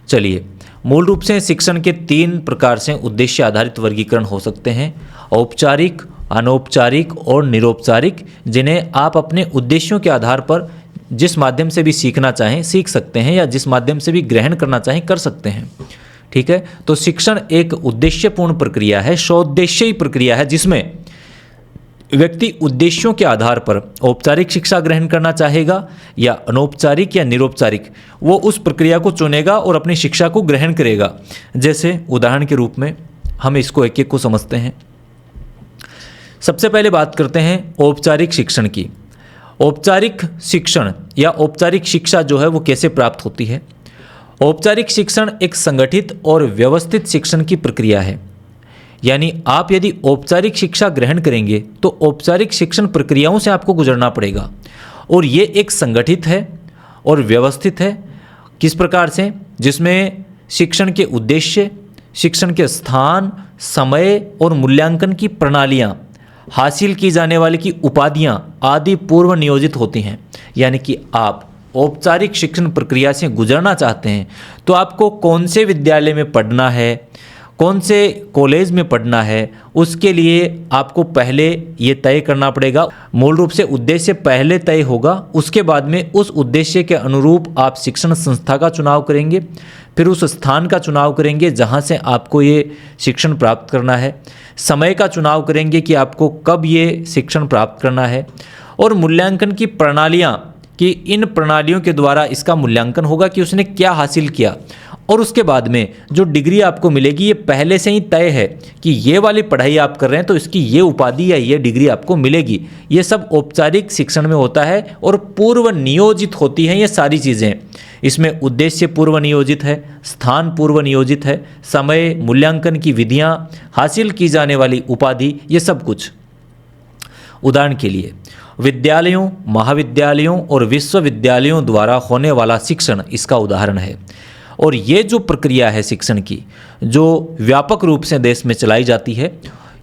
चलिए, मूल रूप से शिक्षण के 3 प्रकार से उद्देश्य आधारित वर्गीकरण हो सकते हैं: औपचारिक, अनौपचारिक और निरौपचारिक, जिन्हें आप अपने उद्देश्यों के आधार पर जिस माध्यम से भी सीखना चाहें सीख सकते हैं, या जिस माध्यम से भी ग्रहण करना चाहें कर सकते हैं। ठीक है, तो शिक्षण एक उद्देश्यपूर्ण प्रक्रिया है, सौद्देश्यी प्रक्रिया है, जिसमें व्यक्ति उद्देश्यों के आधार पर औपचारिक शिक्षा ग्रहण करना चाहेगा या अनौपचारिक या निरौपचारिक, वो उस प्रक्रिया को चुनेगा और अपनी शिक्षा को ग्रहण करेगा। जैसे उदाहरण के रूप में हम इसको एक एक को समझते हैं। सबसे पहले बात करते हैं औपचारिक शिक्षण की। औपचारिक शिक्षण या औपचारिक शिक्षा जो है वो कैसे प्राप्त होती है? औपचारिक शिक्षण एक संगठित और व्यवस्थित शिक्षण की प्रक्रिया है। यानी आप यदि औपचारिक शिक्षा ग्रहण करेंगे तो औपचारिक शिक्षण प्रक्रियाओं से आपको गुजरना पड़ेगा, और ये एक संगठित है और व्यवस्थित है। किस प्रकार से? जिसमें शिक्षण के उद्देश्य, शिक्षण के स्थान, समय और मूल्यांकन की प्रणालियाँ, हासिल की जाने वाली की उपाधियाँ आदि पूर्व नियोजित होती हैं। यानी कि आप औपचारिक शिक्षण प्रक्रिया से गुजरना चाहते हैं तो आपको कौन से विद्यालय में पढ़ना है, कौन से कॉलेज में पढ़ना है, उसके लिए आपको पहले ये तय करना पड़ेगा। मूल रूप से उद्देश्य पहले तय होगा, उसके बाद में उस उद्देश्य के अनुरूप आप शिक्षण संस्था का चुनाव करेंगे, फिर उस स्थान का चुनाव करेंगे जहाँ से आपको ये शिक्षण प्राप्त करना है, समय का चुनाव करेंगे कि आपको कब ये शिक्षण प्राप्त करना है, और मूल्यांकन की प्रणालियाँ कि इन प्रणालियों के द्वारा इसका मूल्यांकन होगा कि उसने क्या हासिल किया, और उसके बाद में जो डिग्री आपको मिलेगी ये पहले से ही तय है कि ये वाली पढ़ाई आप कर रहे हैं तो इसकी ये उपाधि या ये डिग्री आपको मिलेगी। ये सब औपचारिक शिक्षण में होता है और पूर्व नियोजित होती हैं ये सारी चीज़ें। इसमें उद्देश्य पूर्व नियोजित है, स्थान पूर्व नियोजित है, समय, मूल्यांकन की विधियाँ, हासिल की जाने वाली उपाधि, ये सब कुछ। उदाहरण के लिए विद्यालयों, महाविद्यालयों और विश्वविद्यालयों द्वारा होने वाला शिक्षण इसका उदाहरण है। और ये जो प्रक्रिया है शिक्षण की, जो व्यापक रूप से देश में चलाई जाती है,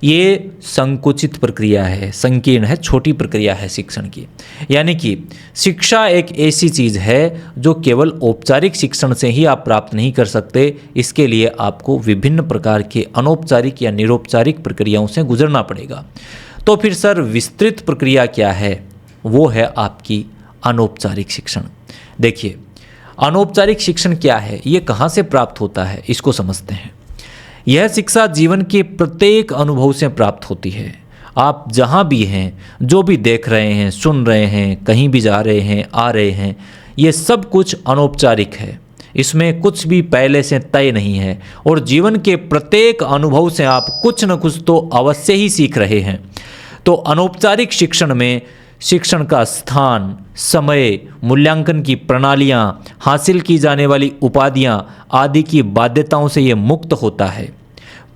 ये संकुचित प्रक्रिया है, संकीर्ण है, छोटी प्रक्रिया है शिक्षण की। यानी कि शिक्षा एक ऐसी चीज़ है जो केवल औपचारिक शिक्षण से ही आप प्राप्त नहीं कर सकते। इसके लिए आपको विभिन्न प्रकार के अनौपचारिक या निरौपचारिक प्रक्रियाओं से गुजरना पड़ेगा। तो फिर सर विस्तृत प्रक्रिया क्या है? वो है आपकी अनौपचारिक शिक्षण। देखिए, अनौपचारिक शिक्षण क्या है, ये कहाँ से प्राप्त होता है, इसको समझते हैं। यह शिक्षा जीवन के प्रत्येक अनुभव से प्राप्त होती है। आप जहाँ भी हैं, जो भी देख रहे हैं, सुन रहे हैं, कहीं भी जा रहे हैं, आ रहे हैं, ये सब कुछ अनौपचारिक है। इसमें कुछ भी पहले से तय नहीं है और जीवन के प्रत्येक अनुभव से आप कुछ न कुछ तो अवश्य ही सीख रहे हैं। तो अनौपचारिक शिक्षण में शिक्षण का स्थान, समय, मूल्यांकन की प्रणालियाँ, हासिल की जाने वाली उपाधियाँ आदि की बाध्यताओं से ये मुक्त होता है।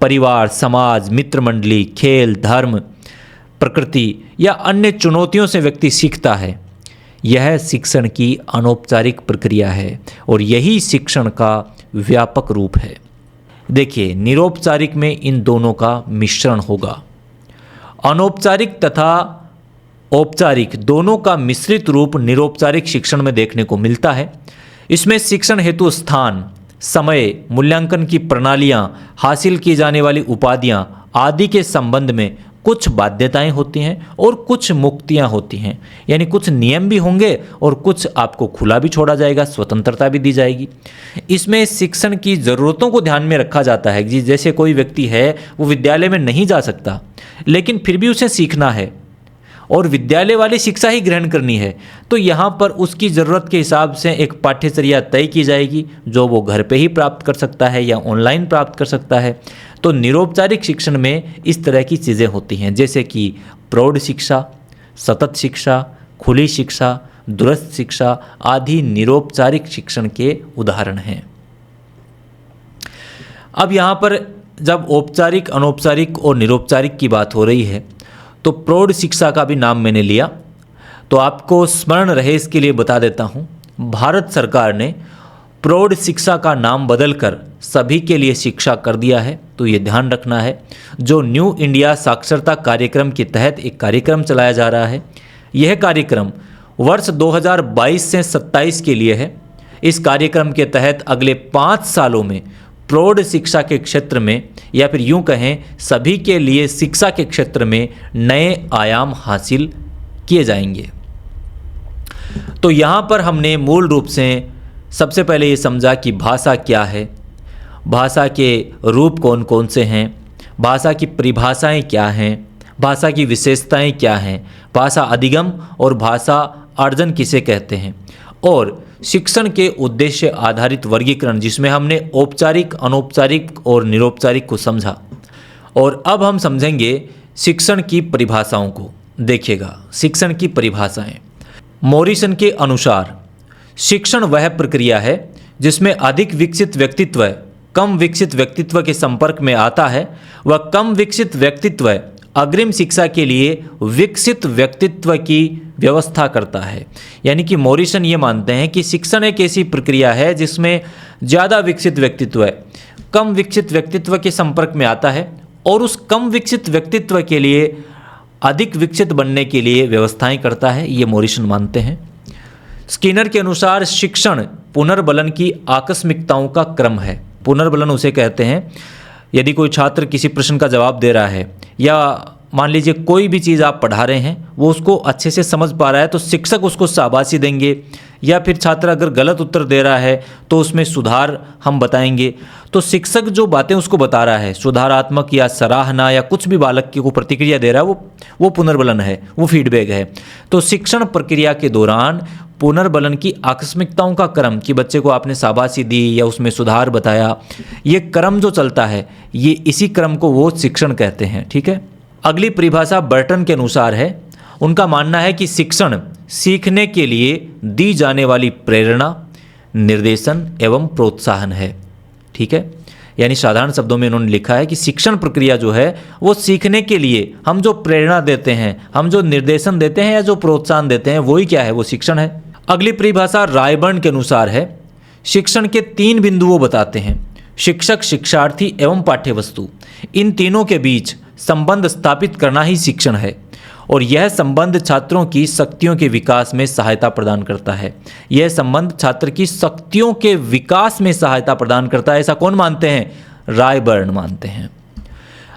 परिवार, समाज, मित्र मंडली, खेल, धर्म, प्रकृति या अन्य चुनौतियों से व्यक्ति सीखता है। यह शिक्षण की अनौपचारिक प्रक्रिया है और यही शिक्षण का व्यापक रूप है। देखिए, निरौपचारिक में इन दोनों का मिश्रण होगा। अनौपचारिक तथा औपचारिक दोनों का मिश्रित रूप निरौपचारिक शिक्षण में देखने को मिलता है। इसमें शिक्षण हेतु स्थान, समय, मूल्यांकन की प्रणालियाँ, हासिल की जाने वाली उपाधियाँ आदि के संबंध में कुछ बाध्यताएं होती हैं और कुछ मुक्तियां होती हैं। यानी कुछ नियम भी होंगे और कुछ आपको खुला भी छोड़ा जाएगा, स्वतंत्रता भी दी जाएगी। इसमें शिक्षण की ज़रूरतों को ध्यान में रखा जाता है कि जैसे कोई व्यक्ति है वो विद्यालय में नहीं जा सकता, लेकिन फिर भी उसे सीखना है और विद्यालय वाली शिक्षा ही ग्रहण करनी है, तो यहाँ पर उसकी ज़रूरत के हिसाब से एक पाठ्यचर्या तय की जाएगी जो वो घर पे ही प्राप्त कर सकता है या ऑनलाइन प्राप्त कर सकता है। तो निरौपचारिक शिक्षण में इस तरह की चीज़ें होती हैं, जैसे कि प्रौढ़ शिक्षा, सतत शिक्षा, खुली शिक्षा, दूरस्थ शिक्षा आदि निरौपचारिक शिक्षण के उदाहरण हैं। अब यहाँ पर जब औपचारिक, अनौपचारिक और निरौपचारिक की बात हो रही है तो प्रौढ़ शिक्षा का भी नाम मैंने लिया, तो आपको स्मरण रहे इसके लिए बता देता हूँ। भारत सरकार ने प्रौढ़ शिक्षा का नाम बदलकर सभी के लिए शिक्षा कर दिया है, तो ये ध्यान रखना है। जो न्यू इंडिया साक्षरता कार्यक्रम के तहत एक कार्यक्रम चलाया जा रहा है, यह कार्यक्रम वर्ष 2022 से 27 के लिए है। इस कार्यक्रम के तहत अगले 5 सालों में प्रौढ़ शिक्षा के क्षेत्र में, या फिर यूं कहें सभी के लिए शिक्षा के क्षेत्र में नए आयाम हासिल किए जाएंगे। तो यहाँ पर हमने मूल रूप से सबसे पहले ये समझा कि भाषा क्या है, भाषा के रूप कौन कौन से हैं, भाषा की परिभाषाएं क्या हैं, भाषा की विशेषताएं क्या हैं, भाषा अधिगम और भाषा अर्जन किसे कहते हैं, और शिक्षण के उद्देश्य आधारित वर्गीकरण जिसमें हमने औपचारिक, अनौपचारिक और निरौपचारिक को समझा। और अब हम समझेंगे शिक्षण की परिभाषाओं को। देखिएगा, शिक्षण की परिभाषाएं। मॉरिसन के अनुसार शिक्षण वह प्रक्रिया है जिसमें अधिक विकसित व्यक्तित्व कम विकसित व्यक्तित्व के संपर्क में आता है, वह कम विकसित व्यक्तित्व अग्रिम शिक्षा के लिए विकसित व्यक्तित्व की व्यवस्था करता है। यानी कि मॉरिसन ये मानते हैं कि शिक्षण एक ऐसी प्रक्रिया है जिसमें ज़्यादा विकसित व्यक्तित्व कम विकसित व्यक्तित्व के संपर्क में आता है और उस कम विकसित व्यक्तित्व के लिए अधिक विकसित बनने के लिए व्यवस्थाएं करता है, ये मॉरिसन मानते हैं। स्किनर के अनुसार शिक्षण पुनर्बलन की आकस्मिकताओं का क्रम है। पुनर्बलन उसे कहते हैं, यदि कोई छात्र किसी प्रश्न का जवाब दे रहा है या मान लीजिए कोई भी चीज़ आप पढ़ा रहे हैं वो उसको अच्छे से समझ पा रहा है तो शिक्षक उसको शाबाशी देंगे, या फिर छात्र अगर गलत उत्तर दे रहा है तो उसमें सुधार हम बताएंगे। तो शिक्षक जो बातें उसको बता रहा है, सुधारात्मक या सराहना या कुछ भी बालक की को प्रतिक्रिया दे रहा है, वो पुनर्बलन है, वो फीडबैक है। तो शिक्षण प्रक्रिया के दौरान पुनर्बलन की आकस्मिकताओं का क्रम कि बच्चे को आपने शाबाशी दी या उसमें सुधार बताया, ये क्रम जो चलता है, ये इसी क्रम को वो शिक्षण कहते हैं। ठीक है। अगली परिभाषा बर्टन के अनुसार है। उनका मानना है कि शिक्षण सीखने के लिए दी जाने वाली प्रेरणा, निर्देशन एवं प्रोत्साहन है। ठीक है। यानी साधारण शब्दों में उन्होंने लिखा है कि शिक्षण प्रक्रिया जो है वो सीखने के लिए हम जो प्रेरणा देते हैं, हम जो निर्देशन देते हैं या जो प्रोत्साहन देते हैं, वही क्या है, वो शिक्षण है। अगली परिभाषा रायबर्न के अनुसार है। शिक्षण के 3 बिंदुओं बताते हैं, शिक्षक, शिक्षार्थी एवं पाठ्यवस्तु। इन तीनों के बीच संबंध स्थापित करना ही शिक्षण है और यह संबंध छात्रों की शक्तियों के विकास में सहायता प्रदान करता है। यह संबंध छात्र की शक्तियों के विकास में सहायता प्रदान करता है, ऐसा कौन मानते हैं? रायबर्न मानते हैं।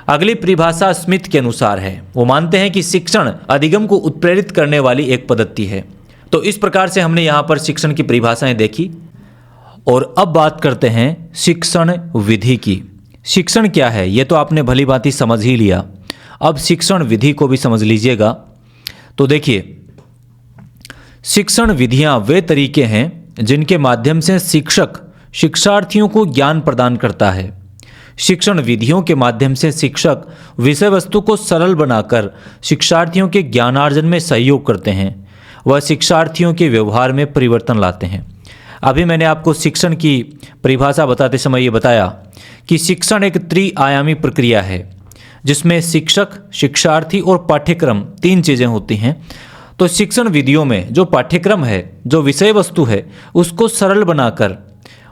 अगली परिभाषा स्मिथ के अनुसार है। वो मानते हैं कि शिक्षण अधिगम को उत्प्रेरित करने वाली एक पद्धति है। तो इस प्रकार से हमने यहाँ पर शिक्षण की परिभाषाएं देखी और अब बात करते हैं शिक्षण विधि की। शिक्षण क्या है ये तो आपने भली भांति समझ ही लिया। अब शिक्षण विधि को भी समझ लीजिएगा। तो देखिए, शिक्षण विधियां वे तरीके हैं जिनके माध्यम से शिक्षक शिक्षार्थियों को ज्ञान प्रदान करता है। शिक्षण विधियों के माध्यम से शिक्षक विषय वस्तु को सरल बनाकर शिक्षार्थियों के ज्ञानार्जन में सहयोग करते हैं। वह शिक्षार्थियों के व्यवहार में परिवर्तन लाते हैं। अभी मैंने आपको शिक्षण की परिभाषा बताते समय ये बताया कि शिक्षण एक त्रिआयामी प्रक्रिया है जिसमें शिक्षक, शिक्षार्थी और पाठ्यक्रम 3 चीज़ें होती हैं। तो शिक्षण विधियों में जो पाठ्यक्रम है, जो विषय वस्तु है, उसको सरल बनाकर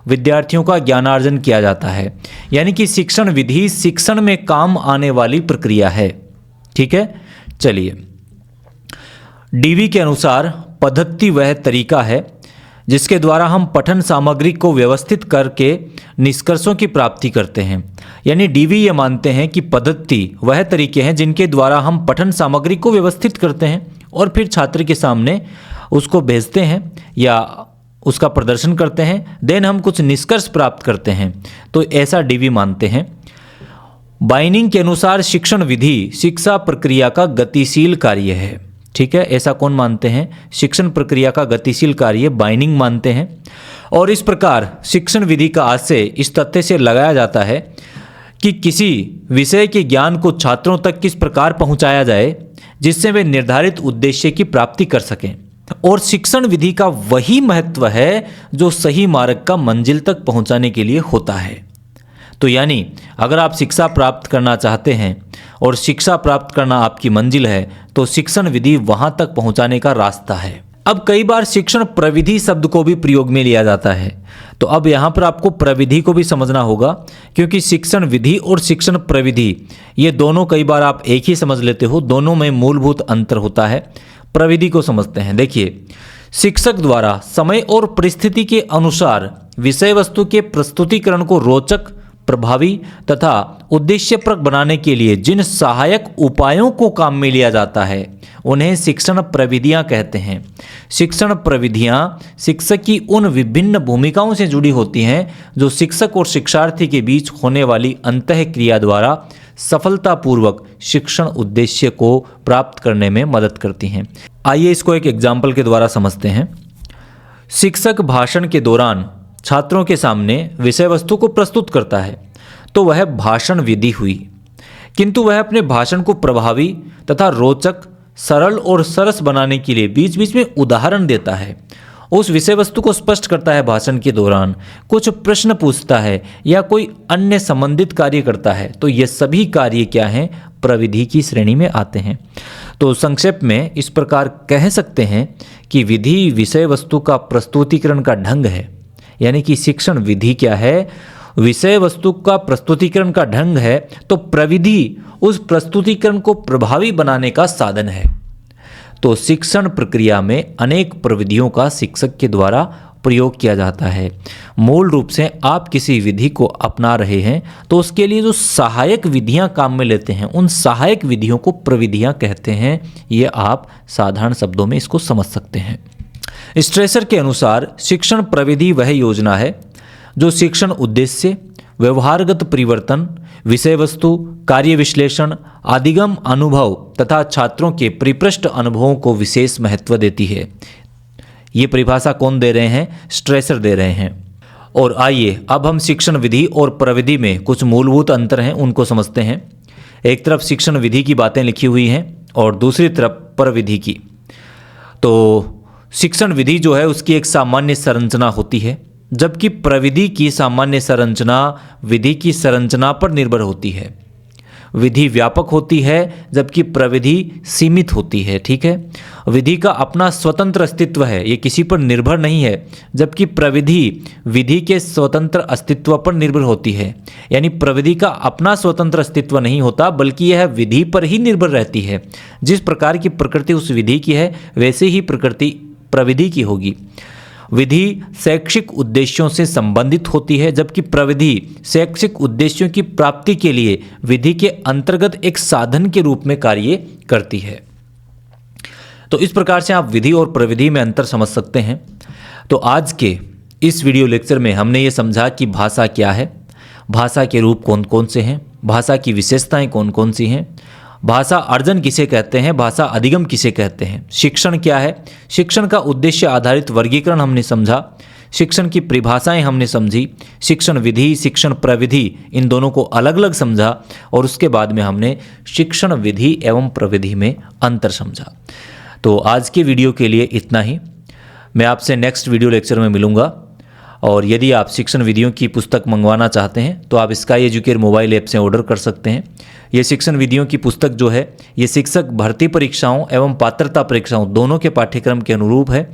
विद्यार्थियों का ज्ञानार्जन किया जाता है। यानी कि शिक्षण विधि शिक्षण में काम आने वाली प्रक्रिया है। ठीक है, चलिए। डीवी के अनुसार पद्धति वह तरीका है जिसके द्वारा हम पठन सामग्री को व्यवस्थित करके निष्कर्षों की प्राप्ति करते हैं। यानी डीवी ये मानते हैं कि पद्धति वह तरीके हैं जिनके द्वारा हम पठन सामग्री को व्यवस्थित करते हैं और फिर छात्र के सामने उसको भेजते हैं या उसका प्रदर्शन करते हैं, देन हम कुछ निष्कर्ष प्राप्त करते हैं। तो ऐसा डीवी मानते हैं। बाइनिंग के अनुसार शिक्षण विधि शिक्षा प्रक्रिया का गतिशील कार्य है। ठीक है, ऐसा कौन मानते हैं? शिक्षण प्रक्रिया का गतिशील कार्य बाइनिंग मानते हैं। और इस प्रकार शिक्षण विधि का आशय इस तथ्य से लगाया जाता है कि किसी विषय के ज्ञान को छात्रों तक किस प्रकार पहुंचाया जाए जिससे वे निर्धारित उद्देश्य की प्राप्ति कर सकें। और शिक्षण विधि का वही महत्व है जो सही मार्ग का मंजिल तक पहुंचाने के लिए होता है। तो यानी अगर आप शिक्षा प्राप्त करना चाहते हैं और शिक्षा प्राप्त करना आपकी मंजिल है तो शिक्षण विधि वहां तक पहुंचाने का रास्ता है। अब कई बार शिक्षण प्रविधि शब्द को भी प्रयोग में लिया जाता है। तो अब यहाँ पर आपको प्रविधि को भी समझना होगा, क्योंकि शिक्षण विधि और शिक्षण प्रविधि ये दोनों कई बार आप एक ही समझ लेते हो, दोनों में मूलभूत अंतर होता है। प्रविधि को समझते हैं। देखिए, शिक्षक द्वारा समय और परिस्थिति के अनुसार विषय वस्तु के प्रस्तुतिकरण को रोचक, प्रभावी तथा उद्देश्यप्रद बनाने के लिए जिन सहायक उपायों को काम में लिया जाता है उन्हें शिक्षण प्रविधियां कहते हैं। शिक्षण प्रविधियां शिक्षक की उन विभिन्न भूमिकाओं से जुड़ी होती हैं जो शिक्षक और शिक्षार्थी के बीच होने वाली अंतःक्रिया द्वारा सफलतापूर्वक शिक्षण उद्देश्य को प्राप्त करने में मदद करती हैं। आइए इसको एक एग्जाम्पल के द्वारा समझते हैं। शिक्षक भाषण के दौरान छात्रों के सामने विषय वस्तु को प्रस्तुत करता है तो वह भाषण विधि हुई, किंतु वह अपने भाषण को प्रभावी तथा रोचक, सरल और सरस बनाने के लिए बीच बीच में उदाहरण देता है, उस विषय वस्तु को स्पष्ट करता है, भाषण के दौरान कुछ प्रश्न पूछता है या कोई अन्य संबंधित कार्य करता है। तो ये सभी कार्य क्या हैं? प्रविधि की श्रेणी में आते हैं। तो संक्षेप में इस प्रकार कह सकते हैं कि विधि विषय वस्तु का प्रस्तुतिकरण का ढंग है। यानी कि शिक्षण विधि क्या है? विषय वस्तु का प्रस्तुतिकरण का ढंग है, तो प्रविधि उस प्रस्तुतिकरण को प्रभावी बनाने का साधन है। तो शिक्षण प्रक्रिया में अनेक प्रविधियों का शिक्षक के द्वारा प्रयोग किया जाता है। मूल रूप से आप किसी विधि को अपना रहे हैं तो उसके लिए जो सहायक विधियां काम में लेते हैं उन सहायक विधियों को प्रविधियां कहते हैं। ये आप साधारण शब्दों में इसको समझ सकते हैं। स्ट्रेसर के अनुसार शिक्षण प्रविधि वह योजना है जो शिक्षण उद्देश्य, व्यवहारगत परिवर्तन, विषय वस्तु, कार्य विश्लेषण, आदिगम अनुभव तथा छात्रों के परिपृष्ठ अनुभवों को विशेष महत्व देती है। ये परिभाषा कौन दे रहे हैं? स्ट्रेसर दे रहे हैं। और आइए अब हम शिक्षण विधि और प्रविधि में कुछ मूलभूत अंतर हैं उनको समझते हैं। एक तरफ शिक्षण विधि की बातें लिखी हुई हैं और दूसरी तरफ प्रविधि की। तो शिक्षण विधि जो है उसकी एक सामान्य संरचना होती है, जबकि प्रविधि की सामान्य संरचना विधि की संरचना पर निर्भर होती है। विधि व्यापक होती है जबकि प्रविधि सीमित होती है। ठीक है, विधि का अपना स्वतंत्र अस्तित्व है, ये किसी पर निर्भर नहीं है, जबकि प्रविधि विधि के स्वतंत्र अस्तित्व पर निर्भर होती है। यानी प्रविधि का अपना स्वतंत्र अस्तित्व नहीं होता बल्कि यह विधि पर ही निर्भर रहती है। जिस प्रकार की प्रकृति उस विधि की है वैसे ही प्रकृति प्रविधि की होगी। विधि शैक्षिक उद्देश्यों से संबंधित होती है, जबकि प्रविधि शैक्षिक उद्देश्यों की प्राप्ति के लिए विधि के अंतर्गत एक साधन के रूप में कार्य करती है। तो इस प्रकार से आप विधि और प्रविधि में अंतर समझ सकते हैं। तो आज के इस वीडियो लेक्चर में हमने ये समझा कि भाषा क्या है, भाषा के रूप कौन कौन से हैं, भाषा की विशेषताएं कौन कौन सी हैं, भाषा अर्जन किसे कहते हैं, भाषा अधिगम किसे कहते हैं, शिक्षण क्या है, शिक्षण का उद्देश्य आधारित वर्गीकरण हमने समझा, शिक्षण की परिभाषाएं हमने समझी, शिक्षण विधि, शिक्षण प्रविधि, इन दोनों को अलग अलग समझा और उसके बाद में हमने शिक्षण विधि एवं प्रविधि में अंतर समझा। तो आज के वीडियो के लिए इतना ही। मैं आपसे नेक्स्ट वीडियो लेक्चर में मिलूंगा और यदि आप शिक्षण विधियों की पुस्तक मंगवाना चाहते हैं तो आप स्काई एजुकेयर मोबाइल ऐप से ऑर्डर कर सकते हैं। ये शिक्षण विधियों की पुस्तक जो है ये शिक्षक भर्ती परीक्षाओं एवं पात्रता परीक्षाओं दोनों के पाठ्यक्रम के अनुरूप है,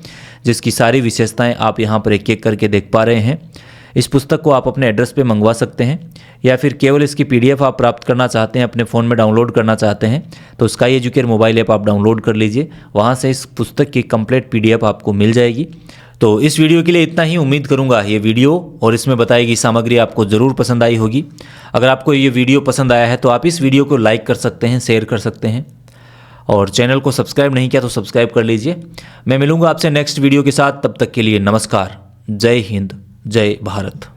जिसकी सारी विशेषताएं आप यहाँ पर एक एक करके देख पा रहे हैं। इस पुस्तक को आप अपने एड्रेस पे मंगवा सकते हैं या फिर केवल इसकी PDF आप प्राप्त करना चाहते हैं, अपने फ़ोन में डाउनलोड करना चाहते हैं तो स्काई एजुकेयर मोबाइल ऐप आप डाउनलोड कर लीजिए, वहाँ से इस पुस्तक की कंप्लीट PDF आपको मिल जाएगी। तो इस वीडियो के लिए इतना ही। उम्मीद करूंगा ये वीडियो और इसमें बताई गई सामग्री आपको ज़रूर पसंद आई होगी। अगर आपको ये वीडियो पसंद आया है तो आप इस वीडियो को लाइक कर सकते हैं, शेयर कर सकते हैं और चैनल को सब्सक्राइब नहीं किया तो सब्सक्राइब कर लीजिए। मैं मिलूंगा आपसे नेक्स्ट वीडियो के साथ, तब तक के लिए नमस्कार। जय हिंद, जय भारत।